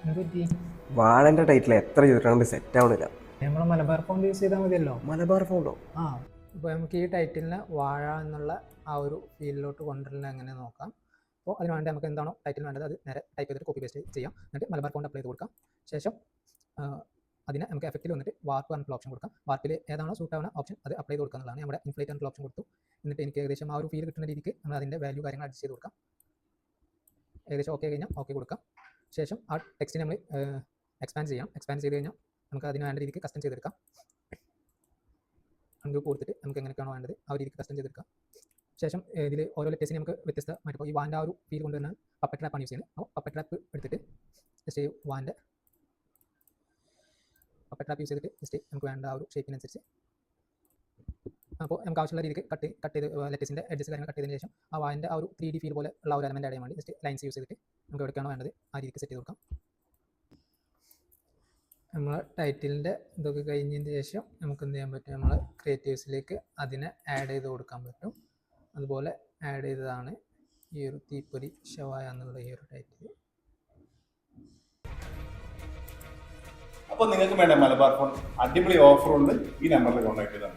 എന്തുപറ്റി? വാഴന്റെ ടൈറ്റിൽ എത്ര ചെയ്തിട്ടാണ് സെറ്റ് ആവണില്ല. നമ്മൾ മലബാർ ഫോണ്ട് യൂസ് ചെയ്താൽ മതിയല്ലോ. മലബാർ ഫോണ്ടോ? ആ, ഇപ്പോൾ നമുക്ക് ഈ ടൈറ്റിലിനെ വാഴ എന്നുള്ള ആ ഒരു ഫീൽഡിലോട്ട് കൊണ്ടുവരുന്നത് എങ്ങനെ നോക്കാം. അപ്പോൾ അതിന് വേണ്ടി നമുക്ക് എന്താണോ ടൈറ്റിൽ വേണ്ടത് അത് നേരെ ടൈപ്പ് ചെയ്തിട്ട് കോപ്പി പേസ്റ്റ് ചെയ്യാം. എന്നിട്ട് മലബാർ ഫോണ്ട് അപ്ലൈ ചെയ്ത് കൊടുക്കാം. ശേഷം അതിനെ നമുക്ക് എഫക്റ്റിൽ വന്നിട്ട് വാർപ്പ് എന്നുള്ള ഓപ്ഷൻ കൊടുക്കാം. വാർപ്പിൽ ഏതാണോ സൂട്ട് ആവുന്ന ഓപ്ഷൻ അത് അപ്ലൈ ചെയ്ത് കൊടുക്കുന്നതാണ്. നമ്മുടെ ഇൻഫ്ലേറ്റ് എന്നുള്ള ഓപ്ഷൻ കൊടുത്തു. എന്നിട്ട് എനിക്ക് ഏകദേശം ആ ഒരു ഫീൽ കിട്ടുന്ന രീതിക്ക് നമ്മൾ അതിൻ്റെ വാല്യൂ കാര്യങ്ങൾ അഡ്ജസ്റ്റ് ചെയ്ത് കൊടുക്കാം. ഏകദേശം ഓക്കെ കഴിഞ്ഞാൽ ഓക്കെ കൊടുക്കാം. ശേഷം ആ ടെക്സ്റ്റിനെ നമ്മൾ എക്സ്പാൻഡ് ചെയ്യാം. എക്സ്പാൻഡ് ചെയ്ത് കഴിഞ്ഞാൽ നമുക്ക് അതിന് വേണ്ട രീതിക്ക് കസ്റ്റം ചെയ്തെടുക്കാം. ഗ്രൂപ്പ് കൊടുത്തിട്ട് നമുക്ക് എങ്ങനെയൊക്കെയാണോ വേണ്ടത് ആ രീതിക്ക് കസ്റ്റം ചെയ്തെടുക്കാം. ശേഷം ഇതിൽ ഓരോ ലെറ്റേഴ്സിനെ നമുക്ക് വ്യത്യസ്തമായിട്ട് ഇപ്പോൾ ഈ വാൻ്റെ ആ ഒരു ഫീൽ കൊണ്ടുവരുന്ന പപ്പറ്റ് ട്രാപ്പാണ് യൂസ് ചെയ്യുന്നത്. അപ്പോൾ പപ്പറ്റ് ട്രാപ്പ് എടുത്തിട്ട് ജസ്റ്റ് വാൻ്റെ പപ്പറ്റ് ട്രാപ്പ് യൂസ് ചെയ്തിട്ട് ജസ്റ്റ് നമുക്ക് വേണ്ട ആ ഒരു ഷേപ്പിനനുസരിച്ച് അപ്പോൾ നമുക്ക് ആവശ്യമുള്ള രീതിക്ക് കട്ട് ചെയ്ത് ലെറ്റേഴ്സിൻ്റെ എഡ്ജസ് കാര്യങ്ങൾ കട്ട് ചെയ്തതിന് ശേഷം ആ വാൻ്റെ ആ ഒരു 3D ഫീൽ പോലെ ഉള്ള ഒരു എലമെൻ്റ് ആഡ് ചെയ്യാൻ വേണ്ടി ജസ്റ്റ് ലൈൻസ് യൂസ് ചെയ്തിട്ട് നമുക്ക് എവിടെയാണോ വേണ്ടത് ആ രീതിക്ക് സെറ്റ് ചെയ്ത് കൊടുക്കാം. നമ്മൾ ടൈറ്റിലിൻ്റെ ഇതൊക്കെ കഴിഞ്ഞതിന് ശേഷം നമുക്ക് എന്ത് ചെയ്യാൻ പറ്റും, നമ്മൾ ക്രിയേറ്റീവ്സിലേക്ക് അതിനെ ആഡ് ചെയ്ത് കൊടുക്കാൻ പറ്റും. അതുപോലെ ആഡ് ചെയ്തതാണ് ഈ ഒരു തീപ്പൊരി ഷവായ എന്നുള്ള ഈ ഒരു ടൈറ്റിൽ. അപ്പോൾ നിങ്ങൾക്ക് വേണ്ട മലബാർ ഫോൺ അടിപൊളി ഓഫർ ഉണ്ട്. ഈ നമ്പറിൽ കോൺടാക്ട് ചെയ്താൽ